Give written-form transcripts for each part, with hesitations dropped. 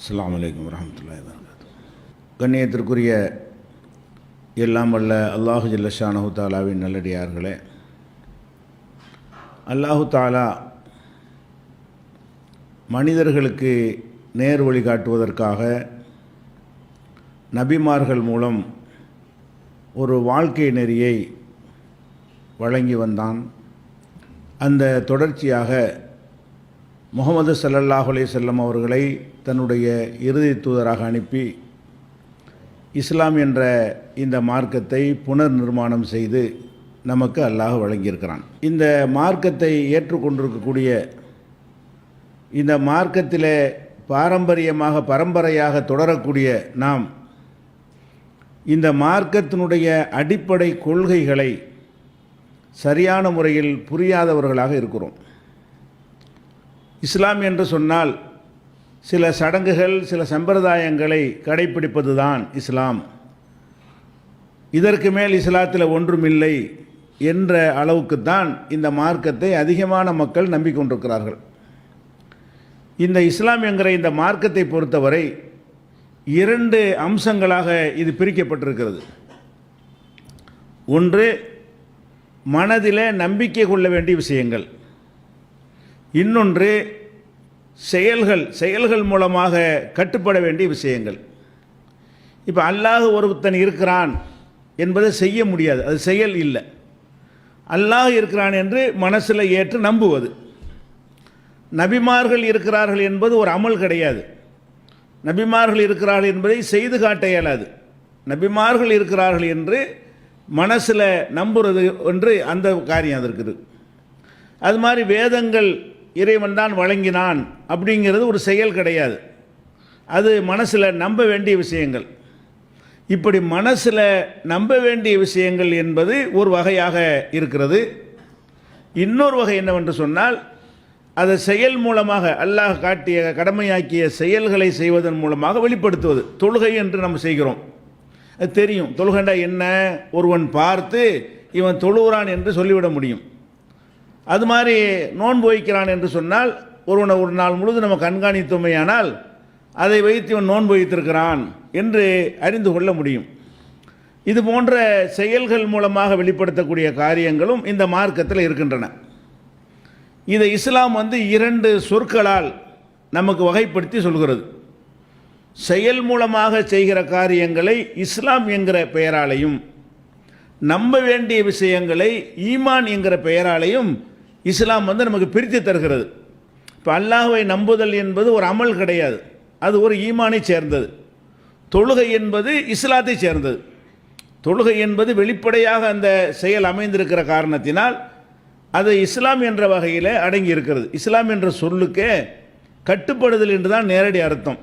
அஸ்ஸலாமு அலைக்கும் வரஹ்மத்துல்லாஹி வபரகாத்துஹு. கண்ணியத்திற்குரிய எல்லாம் வல்ல அல்லாஹு ஜல்ல ஷானஹு தஆலாவின் நல்லடியார்களே, அல்லாஹு தஆலா மனிதர்களுக்கு நேர் வழி காட்டுவதற்காக நபிமார்கள் மூலம் ஒரு வாழ்க்கை நெறியை வழங்கி வந்தான். அந்த தொடர்ச்சியாக முஹம்மது ஸல்லல்லாஹு அலைஹி வஸல்லம் அவர்களை தன்னுடைய இறுதி தூதராக அனுப்பி இஸ்லாம் என்ற இந்த மார்க்கத்தை புனர் நிர்மாணம் செய்து நமக்கு அல்லாஹ் வழங்கியிருக்கிறான். இந்த மார்க்கத்தை ஏற்றுக்கொண்டிருக்கக்கூடிய இந்த மார்க்கத்திலே பரம்பரையாக தொடரக்கூடிய நாம் இந்த மார்க்கத்தினுடைய அடிப்படை கொள்கைகளை சரியான முறையில் புரியாதவர்களாக இருக்கிறோம். இஸ்லாம் என்று சொன்னால் சில சடங்குகள், சில சம்பிரதாயங்களை கடைப்பிடிப்பது தான் இஸ்லாம். இதற்கு மேல் இஸ்லாத்தில் ஒன்றுமில்லை என்ற அளவுக்குத்தான் இந்த மார்க்கத்தை அதிகமான மக்கள் நம்பிக்கொண்டிருக்கிறார்கள். இந்த இஸ்லாம் என்கிற இந்த மார்க்கத்தை பொறுத்தவரை இரண்டு அம்சங்களாக இது பிரிக்கப்பட்டிருக்கிறது. ஒன்று, மனதிலே நம்பிக்கை கொள்ள வேண்டிய விஷயங்கள். இன்னொன்று, செயல்கள் மூலமாக கட்டுப்பட வேண்டிய விஷயங்கள். இப்போ அல்லாஹ் ஒருத்தன் இருக்கிறான் என்பதை செய்ய முடியாது, அது செயல் இல்லை. அல்லாஹ் இருக்கிறான் என்று மனசில் ஏற்று நம்புவது. நபிமார்கள் இருக்கிறார்கள் என்பது ஒரு அமல் கிடையாது. நபிமார்கள் இருக்கிறார்கள் என்பதை செய்து காட்ட இயலாது. நபிமார்கள் இருக்கிறார்கள் என்று மனசில் நம்புறது என்று அந்த காரியம் அது இருக்குது. அது மாதிரி வேதங்கள் இறைவன் தான் வழங்கினான் அப்படிங்கிறது ஒரு செயல் கிடையாது. அது மனசில் நம்ப வேண்டிய விஷயங்கள். இப்படி மனசில் நம்ப வேண்டிய விஷயங்கள் என்பது ஒரு வகையாக இருக்கிறது. இன்னொரு வகை என்னவென்று சொன்னால், அதை செயல் மூலமாக அல்லாஹ் காட்டிய கடமையாக்கிய செயல்களை செய்வதன் மூலமாக வெளிப்படுத்துவது. தொழுகை என்று நம்ம செய்கிறோம், அது தெரியும். தொழுகண்டா என்ன, ஒருவன் பார்த்து இவன் தொழுகிறான் என்று சொல்லிவிட முடியும். அது மாதிரி நோன்பு வைக்கிறான் என்று சொன்னால், ஒருவனை ஒரு நாள் முழுது நம்ம கண்காணித்தோமையானால் அதை வைத்து இவன் நோன்பு வைத்திருக்கிறான் என்று அறிந்து கொள்ள முடியும். இது போன்ற செயல்கள் மூலமாக வெளிப்படுத்தக்கூடிய காரியங்களும் இந்த மார்க்கத்தில் இருக்கின்றன. இதை இஸ்லாம் இரண்டு சொற்களால் நமக்கு வகைப்படுத்தி சொல்கிறது. செயல் மூலமாக செய்கிற காரியங்களை இஸ்லாம் என்கிற பெயராலையும், நம்ப வேண்டிய விஷயங்களை ஈமான் என்கிற பெயராலையும் இஸ்லாம் நமக்கு பிரித்து தருகிறது. இப்போ அல்லாஹ்வை நம்புதல் என்பது ஒரு அமல் கிடையாது, அது ஒரு ஈமானை சேர்ந்தது. தொழுகை என்பது இஸ்லாத்தை சேர்ந்தது. தொழுகை என்பது வெளிப்படையாக அந்த செயல் அமைந்திருக்கிற காரணத்தினால் அது இஸ்லாம் என்ற வகையில் அடங்கி இருக்கிறது. இஸ்லாம் என்ற சொல்லுக்கே கட்டுப்படுதல் என்று தான் நேரடி அர்த்தம்.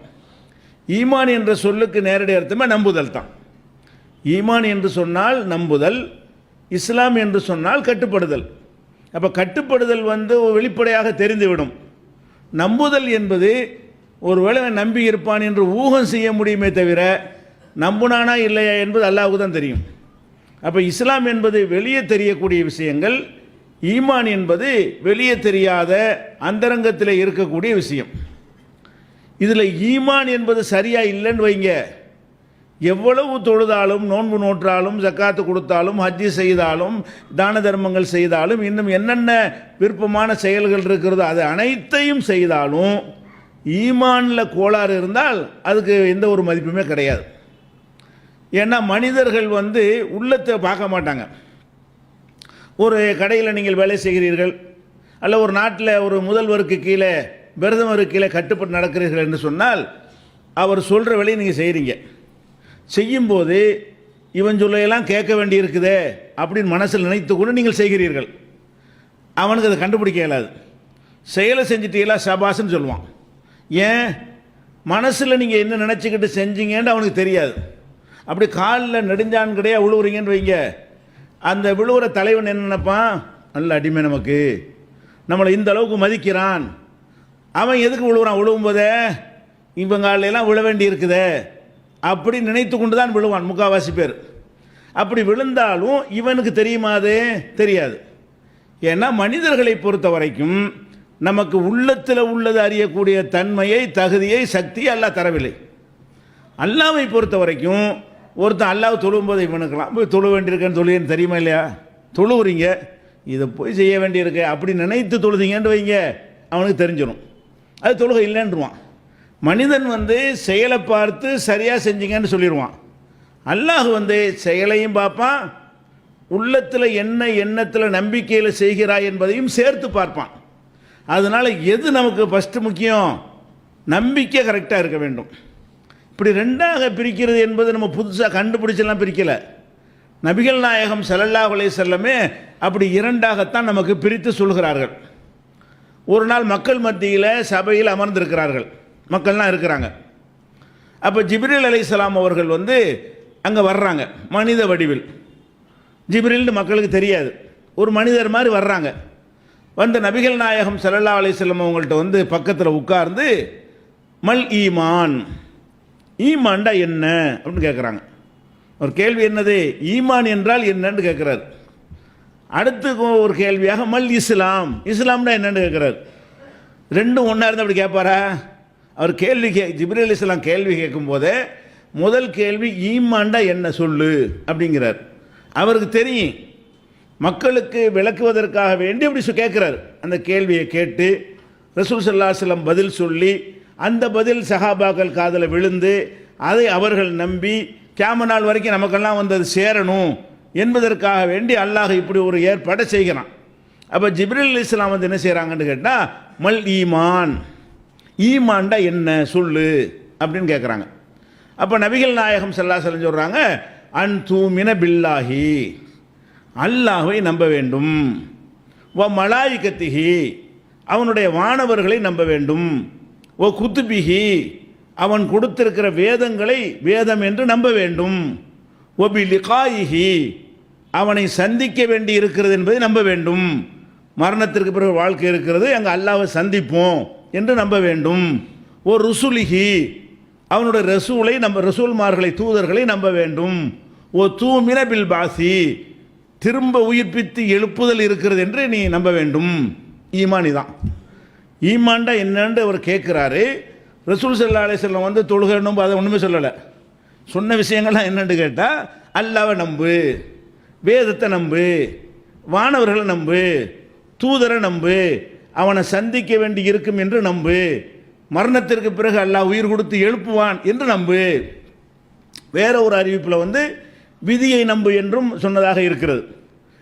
ஈமான் என்ற சொல்லுக்கு நேரடி அர்த்தமே நம்புதல் தான். ஈமான் என்று சொன்னால் நம்புதல், இஸ்லாம் என்று சொன்னால் கட்டுப்படுதல். அப்போ கட்டுப்படுதல் வெளிப்படையாக தெரிந்துவிடும். நம்புதல் என்பது ஒருவேளை நம்பி இருப்பான் என்று ஊகம் செய்ய முடியுமே தவிர நம்புனானா இல்லையா என்பது அல்லாஹ்வுக்கு தான் தெரியும். அப்போ இஸ்லாம் என்பது வெளியே தெரியக்கூடிய விஷயங்கள், ஈமான் என்பது வெளியே தெரியாத அந்தரங்கத்தில் இருக்கக்கூடிய விஷயம். இதில் ஈமான் என்பது சரியாக இல்லைன்னு வைங்க, எவ்வளவு தொழுதாலும், நோன்பு நோற்றாலும், ஜக்காத்து கொடுத்தாலும், ஹஜ்ஜி செய்தாலும், தான தர்மங்கள் செய்தாலும், இன்னும் என்னென்ன விருப்பமான செயல்கள் இருக்கிறதோ அது அனைத்தையும் செய்தாலும் ஈமானில் கோளாறு இருந்தால் அதுக்கு எந்த ஒரு மதிப்புமே கிடையாது. ஏன்னா மனிதர்கள் உள்ளத்தை பார்க்க மாட்டாங்க. ஒரு கடையில் நீங்கள் வேலை செய்கிறீர்கள், அல்ல ஒரு நாட்டில் ஒரு முதல்வருக்கு கீழே, பிரதமருக்கு கீழே கட்டுப்பட்டு நடக்கிறீர்கள் என்று சொன்னால் அவர் சொல்கிற வேலையை நீங்கள் செய்கிறீங்க. செய்யும்போது இவன் சொல்லையெல்லாம் கேட்க வேண்டி இருக்குதே அப்படின்னு மனசில் நினைத்து கொண்டு நீங்கள் செய்கிறீர்கள். அவனுக்கு அதை கண்டுபிடிக்க இயலாது. செயலை செஞ்சுட்டீங்களா சபாஸ்ன்னு சொல்லுவான். ஏன், மனசில் நீங்கள் என்ன நினச்சிக்கிட்டு செஞ்சீங்கன்னு அவனுக்கு தெரியாது. அப்படி காலில் நெடுஞ்சான் கிடையாது விழுவுறீங்கன்னு வைங்க, அந்த விழுவுற தலைவன் என்ன நினைப்பான், நல்ல அடிமை, நமக்கு நம்மளை இந்த அளவுக்கு மதிக்கிறான். அவன் எதுக்கு விழுவுறான், விழுவும்போதே இவங்காலெல்லாம் விழ வேண்டி இருக்குதே அப்படி நினைத்து கொண்டு தான் விழுவான் முக்கால்வாசி பேர். அப்படி விழுந்தாலும் இவனுக்கு தெரியுமா, அது தெரியாது. ஏன்னா மனிதர்களை பொறுத்த வரைக்கும் நமக்கு உள்ளத்தில் உள்ளது அறியக்கூடிய தன்மையை, தகுதியை, சக்தியை அல்லாஹ் தரவில்லை. அல்லாஹ்வை பொறுத்த வரைக்கும் ஒருத்தன் அல்லாஹ் தொழும்போது இவனுக்கலாம் போய் தொழு வேண்டியிருக்கேன்னு தொழுன்னு தெரியுமா இல்லையா? தொழுவுறீங்க, இதை போய் செய்ய வேண்டியிருக்கு அப்படி நினைத்து தொழுதீங்கன்னு வைங்க, அவனுக்கு தெரிஞ்சிடும் அது தொழுகை இல்லைன்றுவான். மனிதன் செயலை பார்த்து சரியாக செஞ்சீங்கன்னு சொல்லிடுவான். அல்லாஹ் செயலையும் பார்ப்பான், உள்ளத்தில் என்ன எண்ணத்தில் நம்பிக்கையில் செய்கிறாய் என்பதையும் சேர்த்து பார்ப்பான். அதனால் எது நமக்கு ஃபஸ்ட்டு முக்கியம்? நம்பிக்கை கரெக்டாக இருக்க வேண்டும். இப்படி ரெண்டாக பிரிக்கிறது என்பது நம்ம புதுசாக கண்டுபிடிச்செல்லாம் பிரிக்கலை. நபிகள் நாயகம் ஸல்லல்லாஹு அலைஹி வஸல்லமே அப்படி இரண்டாகத்தான் நமக்கு பிரித்து சொல்கிறார்கள். ஒரு நாள் மக்கள் மத்தியில் சபையில் அமர்ந்திருக்கிறார்கள், மக்கள்லாம் இருக்கிறாங்க. அப்போ ஜிப்ரீல் அலைஹிஸ்ஸலாம் அவர்கள் அங்கே வர்றாங்க மனித வடிவில். ஜிப்ரீல்னு மக்களுக்கு தெரியாது, ஒரு மனிதர் மாதிரி வர்றாங்க. நபிகள் நாயகம் ஸல்லல்லாஹு அலைஹி வஸல்லம் அவங்கள்ட்ட பக்கத்தில் உட்கார்ந்து மல் ஈமான், ஈமான்டா என்ன அப்படின்னு கேட்குறாங்க. ஒரு கேள்வி என்னது, ஈமான் என்றால் என்னன்னு கேட்குறாரு. அடுத்து ஒரு கேள்வியாக மல் இஸ்லாம், இஸ்லாம்னா என்னன்னு கேட்குறாரு. ரெண்டும் ஒன்றா இருந்து அப்படி கேட்பாரா? அவர் ஜிப்ரீல் அலைஹிஸ்ஸலாம் கேள்வி கேட்கும்போதே முதல் கேள்வி ஈமான்டா என்ன சொல்லு அப்படிங்கிறார். அவருக்கு தெரியும், மக்களுக்கு விளக்குவதற்காக வேண்டி அப்படி கேட்குறாரு. அந்த கேள்வியை கேட்டு ரசூல் ஸல்லல்லாஹு அலைஹி வஸல்லம் பதில் சொல்லி, அந்த பதில் சஹாபாக்கள் காதில் விழுந்து அதை அவர்கள் நம்பி கியாமத் நாள் வரைக்கும் நமக்கெல்லாம் அது சேரணும் என்பதற்காக வேண்டி அல்லாஹ் இப்படி ஒரு ஏற்பாடை செய்கிறான். அப்போ ஜிப்ரீல் அலைஹிஸ்ஸலாம் என்ன செய்கிறாங்கன்னு கேட்டால் மல் ஈமான், ஈமான்டா என்ன சொல்லு அப்படின்னு கேட்குறாங்க. அப்போ நபிகள் நாயகம் ஸல்லல்லாஹு அலைஹி வஸல்லம் சொல்கிறாங்க, அன் தூமின பில்லாஹி, அல்லாஹ்வை நம்ப வேண்டும், வ மலாயிகத்திஹி, அவனுடைய வானவர்களை நம்ப வேண்டும், ஓ குத்துபிஹி, அவன் கொடுத்திருக்கிற வேதங்களை வேதம் என்று நம்ப வேண்டும், ஒபி லிகாயிஹி, அவனை சந்திக்க வேண்டி இருக்கிறது என்பதை நம்ப வேண்டும், மரணத்திற்கு பிறகு வாழ்க்கை இருக்கிறது, அங்கே அல்லாஹ்வை சந்திப்போம் என்று நம்ப வேண்டும், ஓ ருசுலிஹி, அவனுடைய ரசூலை ரசூல்மார்களை தூதர்களை நம்ப வேண்டும், ஓ தூமின பில் பாசி, திரும்ப உயிர்ப்பித்து எழுப்புதல் இருக்கிறது என்று நீ நம்ப வேண்டும். ஈமானி தான். ஈமான்டா என்னன்னு அவர் கேட்குறாரு. ரசூல் ஸல்லல்லாஹு அலைஹி வஸல்லம் தொழுகணும் அதை ஒன்றுமே சொல்லலை. சொன்ன விஷயங்கள்லாம் என்னென்னு கேட்டால், அல்லாஹ்வை நம்பு, வேதத்தை நம்பு, வானவர்களை நம்பு, தூதரை நம்பு, அவனை சந்திக்க வேண்டி இருக்கும் என்று நம்பு, மரணத்திற்கு பிறகு அல்லாஹ் உயிர் கொடுத்து எழுப்புவான் என்று நம்பு. வேற ஒரு அறிவிப்பில் விதியை நம்பு என்றும் சொன்னதாக இருக்கிறது,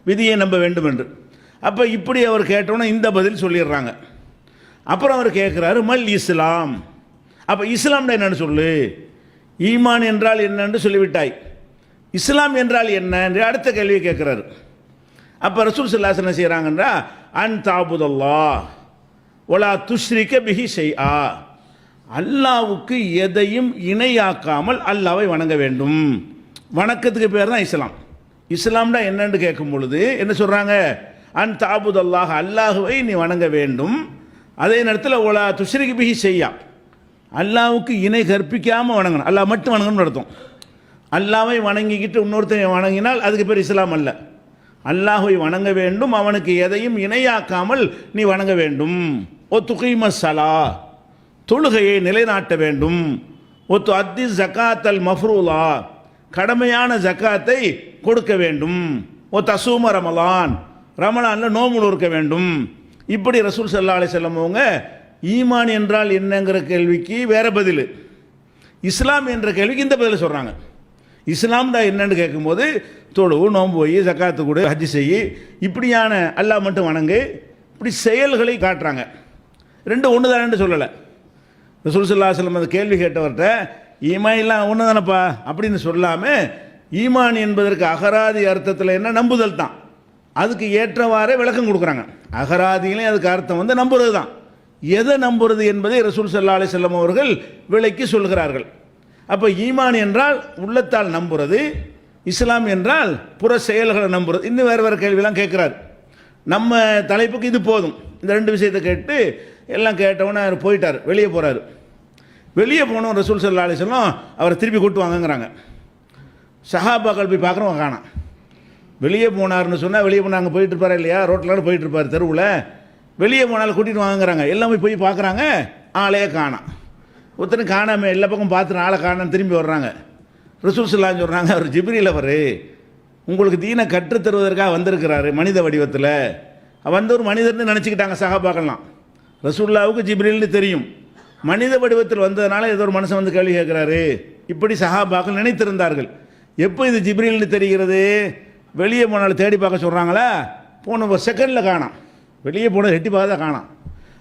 விதியை நம்ப வேண்டும் என்று. அப்போ இப்படி அவர் கேட்டோன்னா இந்த பதில் சொல்லிடுறாங்க. அப்புறம் அவர் கேட்குறாரு மல் இஸ்லாம், அப்போ இஸ்லாம்னா என்னன்னு சொல்லு, ஈமான் என்றால் என்னன்னு சொல்லிவிட்டாய், இஸ்லாம் என்றால் என்ன என்று அடுத்த கேள்வியை கேட்குறாரு. அப்போ ரசூல் ஸல்லல்லாஹு அலைஹி வஸல்லம் என்ன செய்கிறாங்கன்னா, அன் தாபுதல்லாஹ் ஒலா துஷ்ரிக பிஹி ஷைஆ, அல்லாஹ்வுக்கு எதையும் இணையாக்காமல் அல்லாஹ்வை வணங்க வேண்டும். வணக்கத்துக்கு பேர் தான் இஸ்லாம். இஸ்லாம்னா என்னன்னு கேட்கும் பொழுது என்ன சொல்கிறாங்க, அன் தாபுதல்லாஹ், அல்லாஹ்வை நீ வணங்க வேண்டும், அதே நேரத்தில் ஒலா துஷ்ரிக பிஹி ஷைஆ, அல்லாஹ்வுக்கு இணை கற்பிக்காமல் வணங்கணும், அல்லாஹ் மட்டும் வணங்கணும்னு அர்த்தம். அல்லாஹ்வை வணங்கிக்கிட்டு இன்னொருத்தன் வணங்கினால் அதுக்கு பேர் இஸ்லாம் அல்ல. அல்லாஹ்வை வணங்க வேண்டும், அவனுக்கு எதையும் இணையாக்காமல் நீ வணங்க வேண்டும். ஓ துகீம ஸலா, தொழுகையை நிலைநாட்ட வேண்டும். ஓ து அத்தி ஜகாத்தல் மஃப்ரூலா, கடமையான ஜக்காத்தை கொடுக்க வேண்டும். ஓ தசூம ரமலான், ரமலானில் நோம்பு நோற்க வேண்டும். இப்படி ரசூல் ஸல்லல்லாஹு அலைஹி வஸல்லம் அவங்க ஈமான் என்றால் என்னங்கிற கேள்விக்கு வேற பதில், இஸ்லாம் என்ற கேள்விக்கு இந்த பதில் சொல்கிறாங்க. இஸ்லாம்டா என்னன்னு கேட்கும்போது தொழு, நோம்பு போய், ஜக்காத்து கொடு, ஹஜ் செய்யி, இப்படியான அல்லாஹ் மட்டும் வணங்கு, இப்படி செயல்களை காட்டுறாங்க. ரெண்டு ஒன்று தானேன்னு சொல்லலை. ரசூல் ஸல்லல்லாஹு அலைஹி வஸல்லம் அந்த கேள்வி கேட்டவர்கிட்ட ஈமான் எல்லாம் ஒன்று தானப்பா அப்படின்னு சொல்லாமல், ஈமான் என்பதற்கு அகராதி அர்த்தத்தில் என்ன நம்புதல் தான், அதுக்கு ஏற்றவாறே விளக்கம் கொடுக்குறாங்க. அகராதியிலையும் அதுக்கு அர்த்தம் நம்புறது தான். எதை நம்புறது என்பதை ரசூல் ஸல்லல்லாஹு அலைஹி வஸல்லம் அவர்கள் விளக்கி சொல்கிறார்கள். அப்போ ஈமான் என்றால் உள்ளத்தால் நம்புறது, இஸ்லாம் என்றால் புற செயல்களை நம்புறது. இன்னும் வேறு வேறு கேள்வியெல்லாம் கேட்குறாரு. நம்ம தலைப்புக்கு இது போதும். இந்த ரெண்டு விஷயத்தை கேட்டு எல்லாம் கேட்டவுடனே அவர் போயிட்டார், வெளியே போகிறாரு. வெளியே போனோம் ரசூல் ஸல்லல்லாஹு அலைஹி வஸல்லம் அவரை திருப்பி கூட்டு வாங்கங்கிறாங்க. சஹாபாக்கள் போய் பார்க்குறவங்க காணோம். வெளியே போனார்னு சொன்னால் வெளியே போனால் அங்கே போயிட்டுருப்பாரா இல்லையா, ரோட்டில் போயிட்டுருப்பார் தெருவில். வெளியே போனாலும் கூட்டிகிட்டு வாங்குறாங்க, எல்லாம் போய் பார்க்குறாங்க, ஆளையே காணோம். ஒருத்தனை காணாமல் எல்லா பக்கம் பார்த்துட்டு ஆளை காணான்னு திரும்பி வர்றாங்க. ரசூல் ஸல்லல்லாஹு அலைஹி சொல்கிறாங்க, அவர் ஜிப்ரீல், அவர் உங்களுக்கு தீனை கற்றுத்தருவதற்காக வந்திருக்கிறாரு மனித வடிவத்தில். வந்து ஒரு மனிதர்னு நினச்சிக்கிட்டாங்க சஹாபாக்கள்லாம். ரசூலுல்லாஹ்வுக்கு ஜிப்ரீல்னு தெரியும், மனித வடிவத்தில் வந்ததுனால ஏதோ ஒரு மனுஷன் வந்து கேள்வி கேட்குறாரு, இப்படி சஹாபாக்கள் நினைத்திருந்தார்கள். எப்போ இது ஜிப்ரீல்னு தெரிகிறது? வெளியே போனாலும் தேடி பார்க்க சொல்கிறாங்களா, போன ஒரு செகண்டில் காணோம், வெளியே போன எட்டி பார்த்து தான் காணோம்.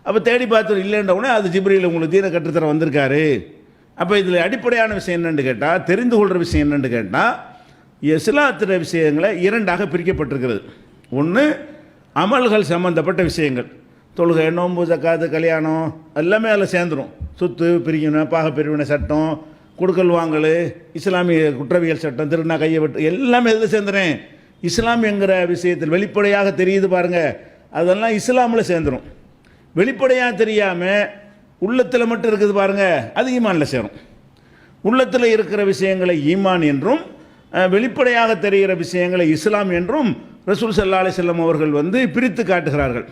அப்போ தேடி பார்த்து இல்லைன்ற உடனே அது ஜிப்ரீல் உங்களுக்கு தீனை கற்றுத்தர வந்திருக்காரு. அப்போ இதில் அடிப்படையான விஷயம் என்னென்னு கேட்டால், தெரிந்து கொள்கிற விஷயம் என்னென்னு கேட்டால், இஸ்லாத்திர விஷயங்களை இரண்டாக பிரிக்கப்பட்டிருக்கிறது. ஒன்று அமல்கள் சம்பந்தப்பட்ட விஷயங்கள், தொழுகை, நோன்பு, ஜக்காத்து, கல்யாணம் எல்லாமே அதில் சேர்ந்துடும். சொத்து பிரிவினை, பாக பிரிவினை சட்டம், கொடுக்கல் வாங்கல், இஸ்லாமிய குற்றவியல் சட்டம், திருநா கையை வெட்டு, எல்லாமே எதில் சேர்ந்துறேன்? இஸ்லாம் என்கிற விஷயத்தில் வெளிப்படையாக தெரியுது பாருங்கள், அதெல்லாம் இஸ்லாமில் சேர்ந்துடும். வெளிப்படையாக தெரியாமல் உள்ளத்தில் மட்டும் இருக்குது பாருங்கள், அது ஈமானில் சேரும். உள்ளத்தில் இருக்கிற விஷயங்களை ஈமான் என்றும், வெளிப்படையாக தெரிகிற விஷயங்களை இஸ்லாம் என்றும் ரசூல் ஸல்லல்லாஹு அலைஹி வஸல்லம் அவர்கள் வந்து பிரித்து காட்டுகிறார்கள்.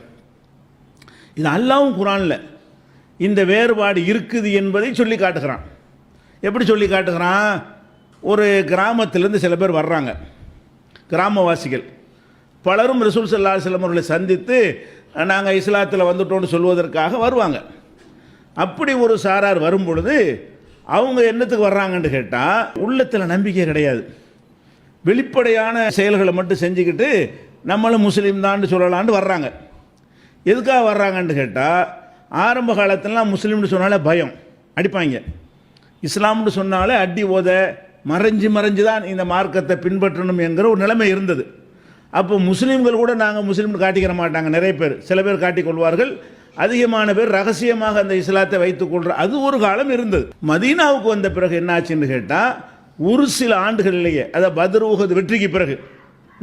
இது அல்லாஹ்வும் குர்ஆனில் இந்த வேறுபாடு இருக்குது என்பதை சொல்லி காட்டுகிறான். எப்படி சொல்லி காட்டுகிறான்? ஒரு கிராமத்திலேருந்து சில பேர் வர்றாங்க, கிராமவாசிகள் பலரும் ரசூல் ஸல்லல்லாஹு அலைஹி வஸல்லம் அவர்களை சந்தித்து நாங்கள் இஸ்லாத்தில் வந்துட்டோன்னு சொல்வதற்காக வருவாங்க. அப்படி ஒரு சாரார் வரும் பொழுது அவங்க என்னத்துக்கு வர்றாங்கன்னு கேட்டால், உள்ளத்தில் நம்பிக்கை கிடையாது, வெளிப்படையான செயல்களை மட்டும் செஞ்சுக்கிட்டு நம்மளும் முஸ்லீம் தான் சொல்லலான்னு வர்றாங்க. எதுக்காக வர்றாங்கன்னு கேட்டால், ஆரம்ப காலத்திலலாம் முஸ்லீம்னு சொன்னாலே பயம், அடிப்பாங்க. இஸ்லாம்னு சொன்னாலே அடி ஓத, மறைஞ்சு தான் இந்த மார்க்கத்தை பின்பற்றணும் என்கிற ஒரு நிலைமை இருந்தது. அப்போ முஸ்லீம்கள் கூட நாங்கள் முஸ்லீம்னு காட்டிக்கிற மாட்டாங்க. நிறைய பேர், சில பேர் காட்டிக்கொள்வார்கள், அதிகமான பேர் ரகசியமாக அந்த இஸ்லாத்தை வைத்துக்கொள்கிற அது ஒரு காலம் இருந்தது. மதீனாவுக்கு வந்த பிறகு என்னாச்சுன்னு கேட்டால், ஒரு சில ஆண்டுகளிலேயே, அதாவது பத்ர் உஹது வெற்றிக்கு பிறகு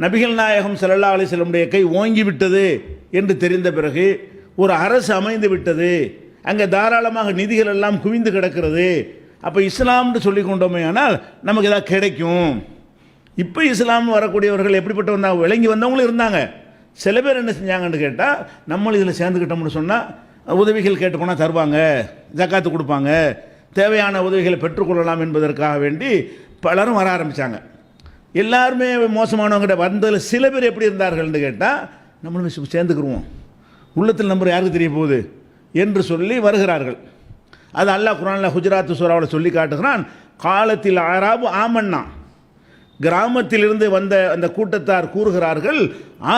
நபிகள் நாயகம் ஸல்லல்லாஹு அலைஹி வஸல்லமுடைய கை ஓங்கி விட்டது என்று தெரிந்த பிறகு, ஒரு அரசு அமைந்து விட்டது, அங்கே தாராளமாக நிதிகள் எல்லாம் குவிந்து கிடக்கிறது. அப்போ இஸ்லாம்னு சொல்லி கொண்டோமே ஆனால் நமக்கு ஏதாவது கிடைக்கும். இப்போ இஸ்லாம் வரக்கூடியவர்கள் எப்படிப்பட்ட வந்தாங்க, விளங்கி வந்தவங்களும் இருந்தாங்க. சில பேர் என்ன செஞ்சாங்கன்னு கேட்டால், நம்மளும் இதில் சேர்ந்துக்கிட்டோம்னு சொன்னால் உதவிகள் கேட்டு போனால் தருவாங்க, ஜக்காத்து கொடுப்பாங்க, தேவையான உதவிகளை பெற்றுக்கொள்ளலாம் என்பதற்காக வேண்டி பலரும் வர ஆரம்பித்தாங்க. எல்லாருமே மோசமானவங்கிட்ட வந்ததில் சில பேர் எப்படி இருந்தார்கள்னு கேட்டால், நம்மளும் சேர்ந்துக்குருவோம், உள்ளத்தில் நம்பர் யாருக்கு தெரிய போகுது என்று சொல்லி வருகிறார்கள். அது அல்லாஹ் குர்ஆனில் ஹுஜராத் சூராவில் சொல்லி காட்டுகிறான். காலத்தில் ஆராபு ஆமன்னா, கிராமத்திலிருந்து வந்த அந்த கூட்டத்தார் கூறுகிறார்கள்,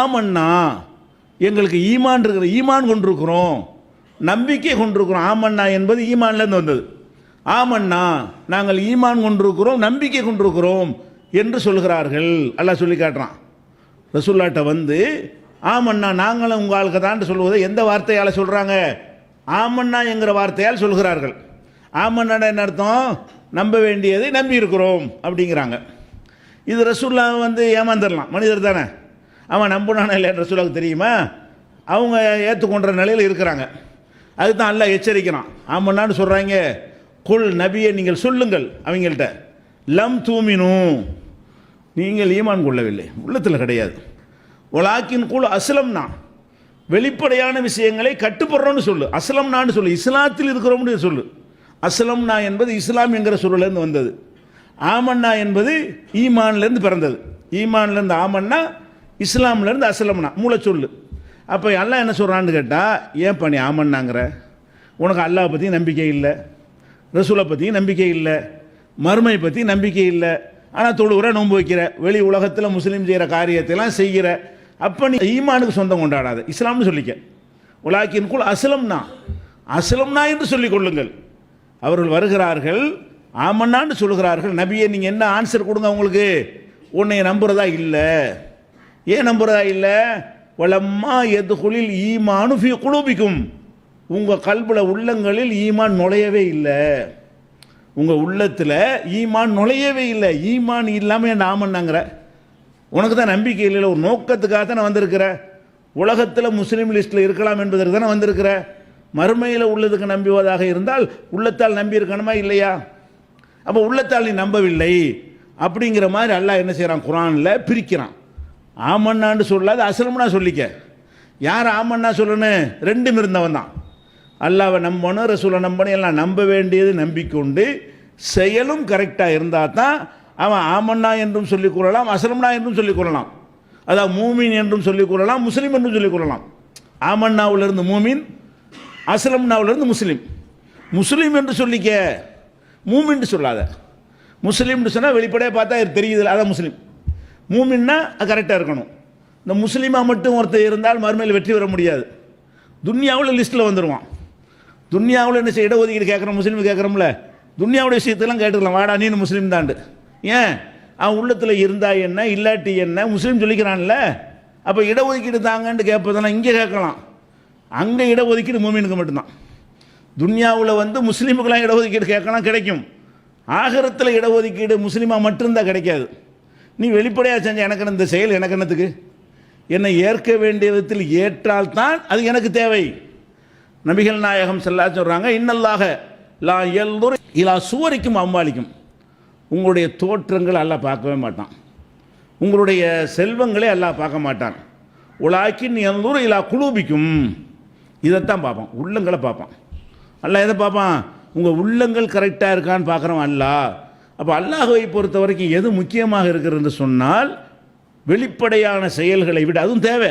ஆமன்னா எங்களுக்கு ஈமான் இருக்கிற, ஈமான் கொண்டிருக்கிறோம், நம்பிக்கை கொண்டிருக்கிறோம். ஆமன்னா என்பது ஈமான்லேருந்து வந்தது. ஆமன்னா நாங்கள் ஈமான் கொண்டிருக்கிறோம், நம்பிக்கை கொண்டிருக்கிறோம் என்று சொல்கிறார்கள். அல்லாஹ் சொல்லி காட்டுறான். ரசூலுல்லாஹ்ட்ட வந்து ஆமன்னா நாங்களும் உங்கள் ஆளுக்கு தான் சொல்லுவதை எந்த வார்த்தையால் சொல்கிறாங்க? ஆமன்னா என்கிற வார்த்தையால் சொல்கிறார்கள். ஆமன்னா என்ன அர்த்தம்? நம்ப வேண்டியதை நம்பி இருக்கிறோம் அப்படிங்கிறாங்க. இது ரசூலுல்லாஹ் வந்து ஏமாந்துடலாம், மனிதர் தானே, அவன் நம்புனானே இல்லைன்னு ரசூலுல்லாஹ்க்கு தெரியுமா? அவங்க ஏற்றுக்கொண்ட நிலையில் இருக்கிறாங்க. அதுதான் அல்லாஹ் எச்சரிக்கிறான். ஆமன்னான்னு சொல்கிறாங்க, குல் நபியை நீங்கள் சொல்லுங்கள் அவங்கள்ட்ட, லம் தூமினு நீங்கள் ஈமான் கொள்ளவில்லை, உள்ளத்தில் கிடையாது. ஒலாக்கின் குல் அஸ்லம்னா வெளிப்படையான விஷயங்களை கட்டுப்படுறோன்னு சொல்லு, அஸ்லம்னான்னு சொல்லு, இஸ்லாத்தில் இருக்கிறோம்னு சொல்லு. அஸ்லம்னா என்பது இஸ்லாம் என்கிற சொல்லேருந்து வந்தது. ஆமன்னா என்பது ஈமான்லேருந்து பிறந்தது. ஈமான்லேருந்து ஆமன்னா, இஸ்லாம்லேருந்து அஸ்லம்னா மூளை சொல்லு. அப்போ அல்லாஹ் என்ன சொல்கிறான்னு கேட்டால், ஏன் பண்ணி ஆமன்னாங்கிற? உனக்கு அல்லாஹ் பற்றி நம்பிக்கை இல்லை, ரசூலை பற்றியும் நம்பிக்கை இல்லை, மறுமை பற்றி நம்பிக்கை இல்லை, ஆனால் தொழுகிற, நோன்பு வைக்கிற, வெளி உலகத்தில் முஸ்லீம் செய்கிற காரியத்தைலாம் செய்கிற. அப்போ நீ ஈமானுக்கு சொந்தம் கொண்டாடாத, இஸ்லாம்னு சொல்லிக்க. உலாக்கின் குல் அஸ்லம்னா, அஸ்லம்னா என்று சொல்லிக் கொள்ளுங்கள். அவர்கள் வருகிறார்கள், ஆமன்னான்னு சொல்கிறார்கள். நபியை நீங்கள் என்ன ஆன்சர் கொடுங்க அவங்களுக்கு? உன்னை நம்புறதா இல்லை. ஏன் நம்புறதா இல்லை? வலம்மா எதுகுலில் ஈமானு ஃபி குலூபிக்கும், உங்கள் கல்புல உள்ளங்களில் ஈமான் நுழையவே இல்லை. உங்கள் உள்ளத்தில் ஈமான் நுழையவே இல்லை. ஈமான் இல்லாமல் என்ன ஆமன்னாங்கிற? உனக்கு தான் நம்பிக்கை இல்லை, ஒரு நோக்கத்துக்காக தானே வந்திருக்கிற. உலகத்தில் முஸ்லீம் லிஸ்ட்டில் இருக்கலாம் என்பதற்கு தானே வந்திருக்கிற. மறுமையில் உள்ளதுக்கு நம்புவதாக இருந்தால் உள்ளத்தால் நம்பி இருக்கணுமா இல்லையா? அப்போ உள்ளத்தால் நீ நம்பவில்லை அப்படிங்கிற மாதிரி அல்லாஹ் என்ன செய்கிறான், குர்ஆனில் பிரிக்கிறான். ஆமன்னான்னு சொல்லாது அஸ்லம்னா சொல்லிக்க. யார் ஆமன்னா சொல்லணும்? ரெண்டும் இருந்தவன் தான். அல்லாஹ்வை நம்பணும், ரசூலை நம்பணும், எல்லாம் நம்ப வேண்டியது நம்பிக்கொண்டு செயலும் கரெக்டாக இருந்தால் தான் அவன் ஆமன்னா என்றும் சொல்லிக் கொள்ளலாம், அஸ்லம்னா என்றும் சொல்லிக் கொள்ளலாம். அதாவது மூமின் என்றும் சொல்லிக் கொள்ளலாம், முஸ்லீம் என்றும் சொல்லிக் கொள்ளலாம். ஆமன்னாவிலிருந்து மூமின், அஸ்லம்னாவிலிருந்து முஸ்லீம். முஸ்லீம் என்று சொல்லிக்க, மூமின்னு சொல்லாத. முஸ்லீம்னு சொன்னால் வெளிப்படையாக பார்த்தா இது தெரியுது, அதான் முஸ்லீம். மூமின்னா அது கரெக்டாக இருக்கணும். இந்த முஸ்லீமாக மட்டும் ஒருத்தர் இருந்தால் மறுமையில் வெற்றி பெற முடியாது. துன்யாவில் லிஸ்ட்டில் வந்துடுவான். துன்யாவில் என்ன செய்ய இடஒதுக்கீடு கேட்குறோம், முஸ்லீம் கேட்குறோம்ல, துன்யாவுடைய விஷயத்தெல்லாம் கேட்டுக்கலாம். வாடா நீனு முஸ்லீம் தாண்டு. ஏன்? அவன் உள்ளத்தில் இருந்தா என்ன இல்லாட்டி என்ன, முஸ்லீம் சொல்லிக்கிறான்ல. அப்போ இடஒதுக்கீடு தாங்கன்னு கேட்பதெல்லாம் இங்கே கேட்கலாம். அங்கே இடஒதுக்கீடு மூமினுக்கு மட்டும்தான். துன்யாவில் வந்து முஸ்லீமுக்கெல்லாம் இடஒதுக்கீடு கேட்கலாம், கிடைக்கும். ஆகிரத்தில் இடஒதுக்கீடு முஸ்லீமாக மட்டும்தான் கிடைக்காது. நீ வெளிப்படையாக செஞ்ச எனக்கு இந்த செயல் எனக்கு என்னத்துக்கு, என்னை ஏற்க வேண்டிய விதத்தில் ஏற்றால்தான் அது எனக்கு தேவை. நபிகள் நாயகம் ஸல்லல்லாஹு சொல்கிறாங்க, இன்னல்லாக லா யல்துர் இலா சுவரிக்கும் அம்வாலிக்கும். உங்களுடைய தோற்றங்கள் அல்லாஹ் பார்க்கவே மாட்டான், உங்களுடைய செல்வங்களே அல்லாஹ் பார்க்க மாட்டான். உலாக்கின் யல்துர் இலா குலூபிக்கும். இதைத்தான் பார்ப்பான், உள்ளங்களை பார்ப்பான். அல்லாஹ் எதை பார்ப்பான்? உங்கள் உள்ளங்கள் கரெக்டாக இருக்கான்னு பார்க்குறோம் அல்லாஹ். அப்போ அல்லாஹ்வை பொறுத்த வரைக்கும் எது முக்கியமாக இருக்கிறது சொன்னால், வெளிப்படையான செயல்களை விட, அதுவும் தேவை,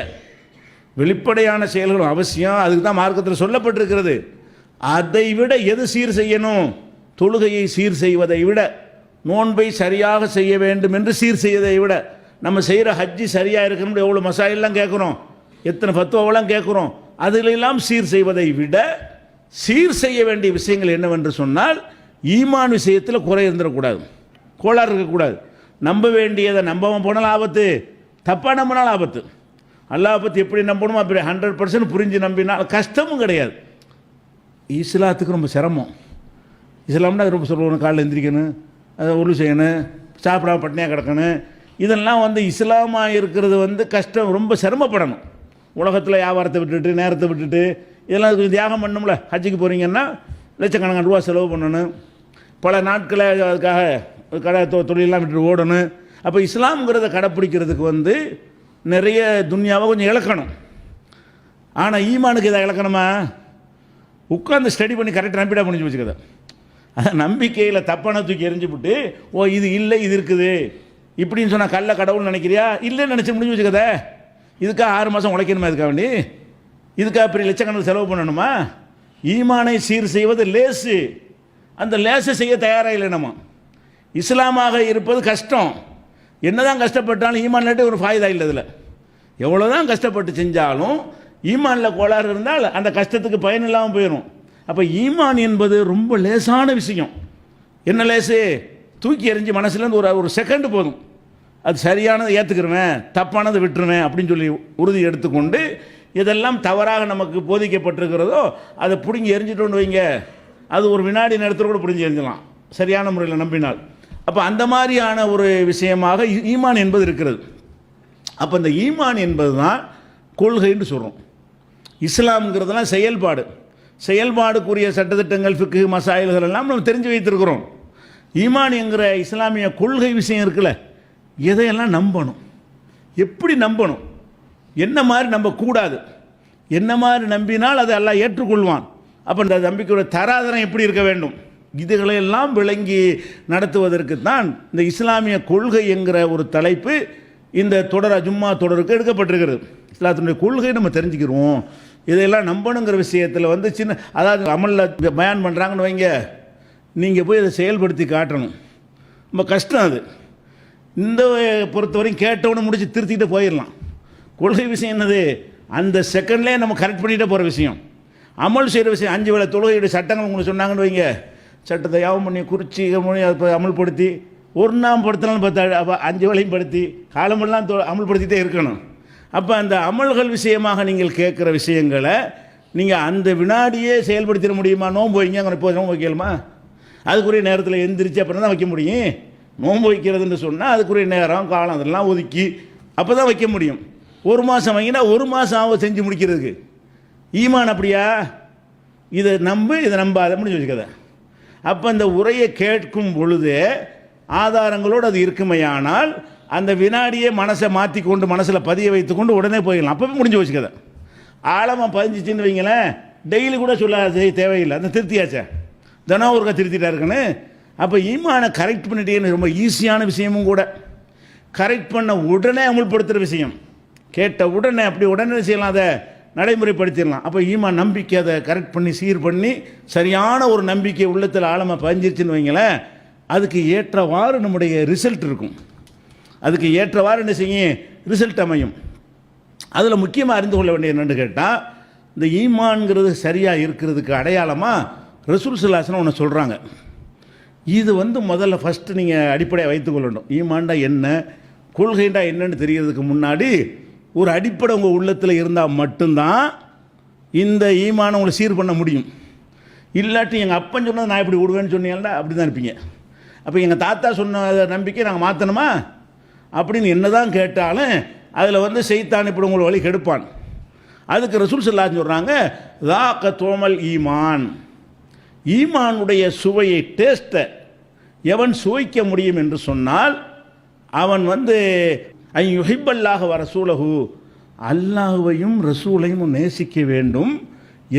வெளிப்படையான செயல்களும் அவசியம், அதுக்கு தான் மார்க்கத்தில் சொல்லப்பட்டிருக்கிறது. அதை விட எது சீர் செய்யணும்? தொழுகையை சீர் செய்வதை விட, நோன்பை சரியாக செய்ய வேண்டும் என்று சீர் செய்வதை விட, நம்ம செய்கிற ஹஜ்ஜி சரியாக இருக்கணும், எவ்வளோ மசாயெல்லாம் கேட்குறோம், எத்தனை ஃபத்வாவெல்லாம் கேட்குறோம், அதிலெல்லாம் சீர் செய்வதை விட சீர் செய்ய வேண்டிய விஷயங்கள் என்னவென்று சொன்னால், ஈமான் விஷயத்தில் குறை இருந்துடக்கூடாது, கோளாறு இருக்கக்கூடாது. நம்ப வேண்டியதை நம்பாமல் போனாலும் ஆபத்து, தப்பாக நம்பினாலும் ஆபத்து. அல்லாஹ் பற்றி எப்படி நம்பணுமோ அப்படி 100% புரிஞ்சு நம்பினால் கஷ்டமும் கிடையாது. இஸ்லாத்துக்கு ரொம்ப சிரமம். இஸ்லாம்னா ரொம்ப சொல்லணும், காலையில் எந்திரிக்கணும், அதை ஒழு செய்யணும், சாப்பிடாம பட்னியாக கிடக்கணும். இதெல்லாம் வந்து இஸ்லாமாக இருக்கிறது வந்து கஷ்டம், ரொம்ப சிரமப்படணும். உலகத்தில் வியாபாரத்தை விட்டுட்டு நேரத்தை விட்டுட்டு இதெல்லாம் கொஞ்சம் தியாகம் பண்ணணும்ல. ஹஜ்ஜுக்கு போகிறீங்கன்னா லட்சக்கணக்கான ரூபா செலவு பண்ணணும், பல நாட்களை அதுக்காக கடை தொழிலெலாம் விட்டுட்டு ஓடணும். அப்போ இஸ்லாம்ங்கிறத கடைப்பிடிக்கிறதுக்கு வந்து நிறைய துன்யாவை கொஞ்சம் இழக்கணும். ஆனால் ஈமானுக்கு இதை இழக்கணுமா? உட்காந்து ஸ்டடி பண்ணி கரெக்டாக நம்பிட்டா முடிஞ்சு வச்சுக்கத. நம்பிக்கையில் தப்பான தூக்கி எரிஞ்சுவிட்டு, ஓ இது இல்லை இது இருக்குது இப்படின்னு சொன்னால் கல்ல கடவுள் நினைக்கிறியா? இல்லைன்னு நினச்சி முடிஞ்சு வச்சுக்கத. இதுக்காக 6 மாதம் உழைக்கணுமா? இதுக்காக வேண்டி இதுக்காக பெரிய லட்சக்கணக்கில் செலவு பண்ணணுமா? ஈமானை சீர் செய்வது லேசு, அந்த லேசை செய்ய தயாராக இல்லை. நம்ம இஸ்லாமாக இருப்பது கஷ்டம். என்னதான் கஷ்டப்பட்டாலும் ஈமான்லாட்டி ஒரு ஃபாய்தா இல்லை. இதில் எவ்வளோ தான் கஷ்டப்பட்டு செஞ்சாலும் ஈமானில் கோளாறு இருந்தால் அந்த கஷ்டத்துக்கு பயன் இல்லாமல் போயிடும். அப்போ ஈமான் என்பது ரொம்ப லேசான விஷயம். என்ன லேசு? தூக்கி எறிஞ்சு மனசுலேருந்து ஒரு செகண்டு போதும், அது சரியானதை ஏற்றுக்கிறவேன், தப்பானதை விட்டுருவேன் அப்படின்னு சொல்லி உறுதி எடுத்துக்கொண்டு, இதெல்லாம் தவறாக நமக்கு போதிக்கப்பட்டிருக்கிறதோ அதை பிடுங்கி எரிஞ்சிட்டோன்னு வைங்க, அது ஒரு வினாடி நேரத்தில் கூட பிடிஞ்சி எரிஞ்சலாம் சரியான முறையில் நம்பினால். அப்போ அந்த மாதிரியான ஒரு விஷயமாக ஈமான் என்பது இருக்கிறது. அப்போ இந்த ஈமான் என்பது தான் கொள்கைன்னு சொல்கிறோம். இஸ்லாம்ங்கிறதுலாம் செயல்பாடு, செயல்பாடுக்குரிய சட்டத்திட்டங்கள், ஃபிக்கு, மசாயில்கள் எல்லாம் நம்ம தெரிஞ்சு வைத்திருக்கிறோம். ஈமான் என்கிற இஸ்லாமிய கொள்கை விஷயம் இருக்குல்ல, எதையெல்லாம் நம்பணும், எப்படி நம்பணும், என்ன மாதிரி நம்பக்கூடாது, என்ன மாதிரி நம்பினால் அதை எல்லாம் ஏற்றுக்கொள்வான். அப்போ இந்த நம்பிக்கையோட தராதரம் எப்படி இருக்க வேண்டும், இதுகளையெல்லாம் விளங்கி நடத்துவதற்கு தான் இந்த இஸ்லாமிய கொள்கை என்கிற ஒரு தலைப்பு இந்த தொடர் ஜும்மா தொடருக்கு எடுக்கப்பட்டிருக்கிறது. இஸ்லாத்தினுடைய கொள்கை நம்ம தெரிஞ்சுக்கிறோம், இதையெல்லாம் நம்பணுங்கிற விஷயத்தில் வந்து சின்ன, அதாவது அமலில் பயான் பண்ணுறாங்கன்னு வைங்க, நீங்கள் போய் அதை செயல்படுத்தி காட்டணும். ரொம்ப கஷ்டம் அது. இந்த பொறுத்தவரையும் கேட்டவொன்னு முடிச்சு திருத்திக்கிட்டு போயிடலாம். கொள்கை விஷயம் என்னது? அந்த செகண்ட்லேயே நம்ம கரெக்ட் பண்ணிகிட்டே போகிற விஷயம். அமல் செய்கிற விஷயம், 5 வேளை தொழுகையுடைய சட்டங்கள் உங்களுக்கு சொன்னாங்கன்னு வைங்க, சட்டத்தை யாவும் பண்ணி குறிச்சி அதை அமல்படுத்தி ஒரு நாள் படுத்தலாம்னு பார்த்தா, அப்போ 5 வேளையும் படுத்தி காலமெல்லாம் அமல்படுத்திகிட்டே இருக்கணும். அப்போ அந்த அமல்கள் விஷயமாக நீங்கள் கேட்குற விஷயங்களை நீங்கள் அந்த வினாடியே செயல்படுத்திட முடியுமா? நோன்பு வைங்க, அங்கே இப்போ நோன்பு வைக்கலுமா? அதுக்குரிய நேரத்தில் எந்திரிச்சு அப்புறம் தான் வைக்க முடியும். நோன்பு வைக்கிறதுன்னு சொன்னால் அதுக்குரிய நேரம் காலம் அதெல்லாம் ஒதுக்கி அப்போ தான் வைக்க முடியும். 1 மாதம் வைங்கினா 1 மாதம் ஆகும் செஞ்சு முடிக்கிறதுக்கு. ஈமான் அப்படியா? இதை நம்பு இதை நம்பாத முடிஞ்சு வச்சுக்கத. அப்போ அந்த உரையை கேட்கும் பொழுது ஆதாரங்களோடு அது இருக்குமையானால் அந்த வினாடியே மனசை மாற்றி கொண்டு மனசில் பதிய வைத்து கொண்டு உடனே போயிடலாம். அப்போ முடிஞ்சு வச்சுக்கத. ஆழமாக பதிஞ்சிச்சின்னு வைங்களேன், டெய்லி கூட சொல்ல தேவையில்லை, அந்த திருத்தியாச்சே, தினம் ஒருக்கா திருத்திட்டா இருக்குன்னு. அப்போ ஈமானை கரெக்ட் பண்ணிட்டேன்னு ரொம்ப ஈஸியான விஷயமும் கூட. கரெக்ட் பண்ண உடனே அமுல்படுத்துகிற விஷயம், கேட்ட உடனே அப்படி உடனே செய்யலாம், அதை நடைமுறைப்படுத்திடலாம். அப்போ ஈமான் நம்பிக்கை அதை கரெக்ட் பண்ணி சீர் பண்ணி சரியான ஒரு நம்பிக்கை உள்ளத்தில் ஆழமாக பதிஞ்சிருச்சுன்னு வைங்களேன், அதுக்கு ஏற்றவாறு நம்முடைய ரிசல்ட் இருக்கும். அதுக்கு ஏற்றவாறு என்ன செய்யும், ரிசல்ட் அமையும். அதில் முக்கியமாக அறிந்து கொள்ள வேண்டிய என்னென்னு கேட்டால், இந்த ஈமான்ங்கிறது சரியாக இருக்கிறதுக்கு அடையாளமாக ரசூல் ஸல்லல்லாஹு அலைஹி வஸல்லம் ஒன்று சொல்கிறாங்க. இது முதல்ல ஃபஸ்ட்டு நீங்கள் அடிப்படையாக வைத்துக்கொள்ளணும். ஈமான்டா என்ன, கொள்கைண்டா என்னன்னு தெரியறதுக்கு முன்னாடி ஒரு அடிப்படை உங்கள் உள்ளத்தில் இருந்தால் மட்டும்தான் இந்த ஈமானை உங்களை சீர் பண்ண முடியும். இல்லாட்டி எங்கள் அப்பன் சொன்னது நான் இப்படி விடுவேன்னு சொன்னீங்கன்னா அப்படி தான் இருப்பீங்க. அப்போ எங்கள் தாத்தா சொன்ன நம்பிக்கை நாங்கள் மாற்றணுமா அப்படின்னு என்ன தான் கேட்டாலும் அதில் செய்தான் இப்படி உங்களை வழி கெடுப்பான். அதுக்கு ரசூல் ஸல்லல்லாஹு அலைஹி வஸல்லம் சொல்கிறாங்க, ذاق தோமல் ஈமான், ஈமானுடைய சுவையை டேஸ்ட்டை எவன் சுவைக்க முடியும் என்று சொன்னால் அவன் யுஹிப்பல்லாஹ வ ரசூலஹு, அல்லாஹ்வையும் ரசூலையும் நேசிக்க வேண்டும்.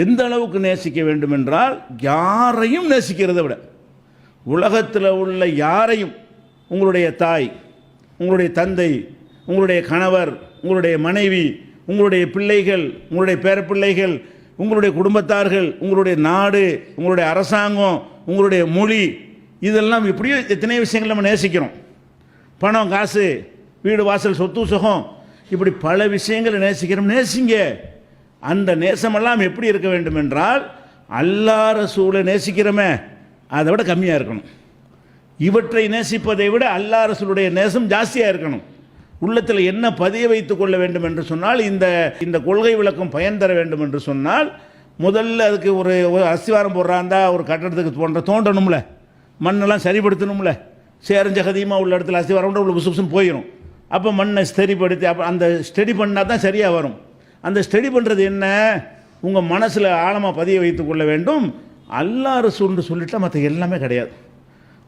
எந்த அளவுக்கு நேசிக்க வேண்டும் என்றால், யாரையும் நேசிக்கிறதை விட, உலகத்தில் உள்ள யாரையும், உங்களுடைய தாய், உங்களுடைய தந்தை, உங்களுடைய கணவர், உங்களுடைய மனைவி, உங்களுடைய பிள்ளைகள், உங்களுடைய பேரப்பிள்ளைகள், உங்களுடைய குடும்பத்தார்கள், உங்களுடைய நாடு, உங்களுடைய அரசாங்கம், உங்களுடைய மொழி, இதெல்லாம் எப்படியோ எத்தனை விஷயங்கள் நம்ம நேசிக்கிறோம். பணம், காசு, வீடு, வாசல், சொத்து, சுகம், இப்படி பல விஷயங்களை நேசிக்கிறோம். நேசிங்க. அந்த நேசமெல்லாம் எப்படி இருக்க வேண்டும் என்றால், அல்லாஹ் ரசூலை நேசிக்கிறோமே அதை விட கம்மியாக இருக்கணும். இவற்றை நேசிப்பதை விட அல்லாஹ் ரசூலுடைய நேசம் ஜாஸ்தியாக இருக்கணும். உள்ளத்தில் என்ன பதிய வைத்துக் கொள்ள வேண்டும் என்று சொன்னால், இந்த கொள்கை விளக்கம் பயன் தர வேண்டும் என்று சொன்னால், முதல்ல அதுக்கு ஒரு அஸ்திவாரம் போடுறாந்தா ஒரு கட்டடத்துக்கு தோண்டணும்ல, மண்ணெல்லாம் சரிப்படுத்தணும்ல. சேரஞ்ச கதியமாக உள்ள இடத்துல அஸ்திவாரம் உள்ள புசுபுசுன்னு போயிடும். அப்போ மண்ணை ஸ்டெடிப்படுத்தி அப்போ அந்த ஸ்டெடி பண்ணால் தான் சரியாக வரும். அந்த ஸ்டெடி பண்ணுறது என்ன, உங்கள் மனசில் ஆழமாக பதிய வைத்துக் கொள்ள வேண்டும். அல்லாஹ் ரசூல்னு சொல்லிட்டா மற்ற எல்லாமே கிடையாது.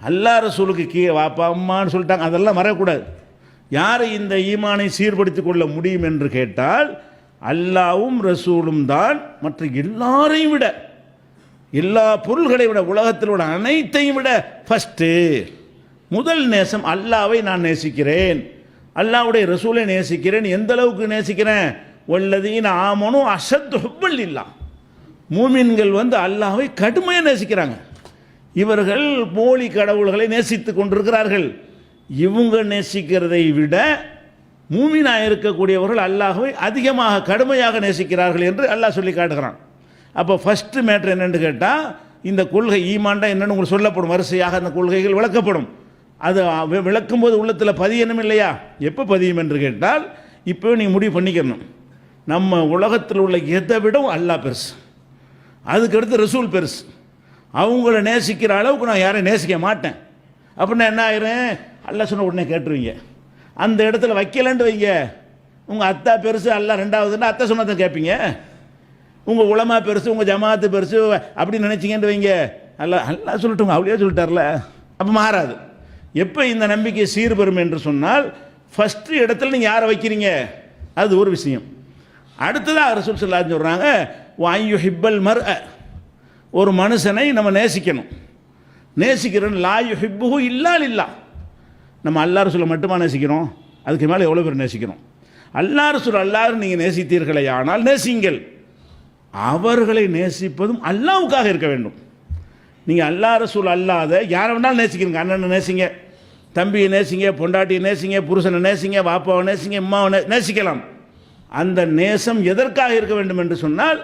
அல்லாஹ் ரசூலுக்கு வாப்பா அம்மான்னு சொல்லிட்டாங்க, அதெல்லாம் வரக்கூடாது. யாரை இந்த ஈமானை சீர்படுத்தி கொள்ள முடியும் என்று கேட்டால், அல்லாஹ்வும் ரசூலும் தான் மற்ற எல்லாரையும் விட, எல்லா பொருள்களை விட, உலகத்தில் உள்ள அனைத்தையும் விட ஃபஸ்ட்டு முதல் நேசம் அல்லாஹ்வை நான் நேசிக்கிறேன், அல்லாஹ்வுடைய ரசூலை நேசிக்கிறேன். எந்த அளவுக்கு நேசிக்கிறேன், வல்லதீன ஆமனு அஷத்து ஹுப்பல் இல்லா, மூமின்கள் அல்லாஹ்வை கடுமையாக நேசிக்கிறாங்க. இவர்கள் போலி கடவுள்களை நேசித்து கொண்டிருக்கிறார்கள். இவங்க நேசிக்கிறதை விட மூமினாக இருக்கக்கூடியவர்கள் அல்லாஹ்வை அதிகமாக கடுமையாக நேசிக்கிறார்கள் என்று அல்லாஹ் சொல்லி காட்டுகிறான். அப்போ ஃபஸ்ட்டு மேட்ரு என்னென்னு கேட்டால், இந்த கொள்கை ஈமான்டா என்னென்னு உங்களுக்கு சொல்லப்படும், வரிசையாக அந்த கொள்கைகள் விளக்கப்படும். அது விளக்கும்போது உள்ளத்தில் பதியணும் இல்லையா? எப்போ பதியும் என்று கேட்டால், இப்போ நீங்கள் முடிவு பண்ணிக்கணும், நம்ம உலகத்தில் உள்ள எதை விடவும் அல்லாஹ் பெருசு, அதுக்கடுத்து ரசூல் பெருசு, அவங்கள நேசிக்கிற அளவுக்கு நான் யாரையும் நேசிக்க மாட்டேன் அப்படின்னா என்ன ஆயிரும், அல்லாஹ் சொன்ன உடனே கேட்டுருவீங்க. அந்த இடத்துல வைக்கலன்ட்டு வைங்க, உங்கள் அத்தா பெருசு அல்லாஹ் ரெண்டாவதுன்னா அத்தை சொன்னதை கேட்பீங்க. உங்கள் உலமா பெருசு, உங்கள் ஜமாத்து பெருசு அப்படின்னு நினச்சிங்கன்னு வைங்க, அல்லாஹ் சொல்லட்டுங்க, அவளையே சொல்லிட்டார்ல, அப்போ மாறாது. எப்போ இந்த நம்பிக்கை சீர்பெறும் என்று சொன்னால், ஃபஸ்ட்டு இடத்துல நீங்கள் யாரை வைக்கிறீங்க, அது ஒரு விஷயம். அடுத்ததாக ரசூல் ஸல்லல்லாஹு அலைஹி வஸல்லம் சொல்கிறாங்க, வயுஹிப்பல் மர்அ, ஒரு மனுஷனை நம்ம நேசிக்கணும். நேசிக்கிறோம், லா யுஹிப்புஹு இல்லா லில்லாஹ், நம்ம அல்லாஹ் ரசூலை மட்டுமா நேசிக்கிறோம், அதுக்கு மேலே எவ்வளோ பேர் நேசிக்கிறோம். அல்லாஹ் ரசூல் அல்லாஹ் நீங்கள் நேசித்தீர்களே ஆனால் நேசிங்கள். அவர்களை நேசிப்பதும் அல்லாஹ்வுக்காக இருக்க வேண்டும். நீங்கள் அல்லாஹ் ரசூல் அல்லாத யாரை வேணாலும் நேசிக்கிறீங்க, அண்ணனை நேசிங்க, தம்பியை நேசிங்க, பொண்டாட்டியை நேசிங்க, புருஷனை நேசிங்க, வாப்பாவை நேசிங்க, அம்மாவை நேசிக்கலாம். அந்த நேசம் எதற்காக இருக்க வேண்டும் என்று சொன்னால்,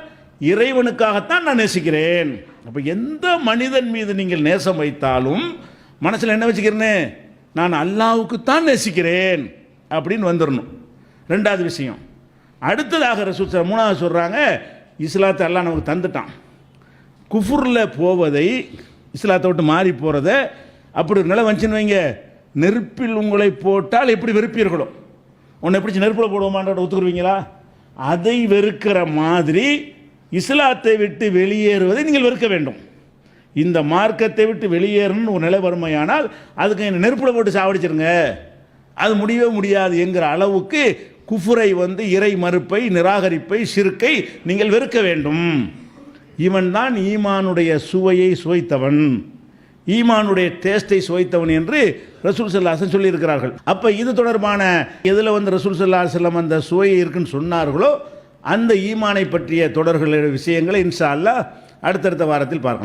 இறைவனுக்காகத்தான் நான் நேசிக்கிறேன். அப்போ எந்த மனிதன் மீது நீங்கள் நேசம் வைத்தாலும் மனசில் என்ன வச்சுக்கிறேன்னு, நான் அல்லாஹ்வுக்குத்தான் நேசிக்கிறேன் அப்படின்னு வந்துடணும். ரெண்டாவது விஷயம். அடுத்ததாக ரசூல் மூணாவது சொல்கிறாங்க, இஸ்லாத்தை அல்லாஹ் நமக்கு தந்துட்டான், குஃபுரில் போவதை, இஸ்லாத்தை விட்டு மாறி போகிறத, அப்படி நிலை வந்துச்சுன்னு வைங்க, நெருப்பில் உங்களை போட்டால் எப்படி வெறுப்பீர்களோ, உன்னை எப்படி நெருப்பில் போடுவோமான்ற ஒத்துக்குருவீங்களா, அதை வெறுக்கிற மாதிரி இஸ்லாத்தை விட்டு வெளியேறுவதை நீங்கள் வெறுக்க வேண்டும். இந்த மார்க்கத்தை விட்டு வெளியேறணும்னு ஒரு நிலை வறுமையானால் அதுக்கு நெருப்பில் போட்டு சாவடிச்சிருங்க, அது முடியவே முடியாது என்கிற அளவுக்கு குஃபுரை இறை மறுப்பை, நிராகரிப்பை, ஷிர்க்கை நீங்கள் வெறுக்க வேண்டும். இவன் தான் ஈமானுடைய சுவையை சுவைத்தவன், ஈமானுடைய டேஸ்டை சுவைத்தவன் என்று ரசூல் ஸல்லல்லாஹு அலைஹி வஸல்லம் சொல்லியிருக்கிறார்கள். அப்போ இது தொடர்பான எதில் ரசூல் ஸல்லல்லாஹு அலைஹி வஸல்லம் அந்த சுவையை இருக்குன்னு சொன்னார்களோ அந்த ஈமானை பற்றிய தொடர்கள் விஷயங்களை இன்ஷா அல்லாஹ் அடுத்தடுத்த வாரத்தில் பார்க்கலாம்.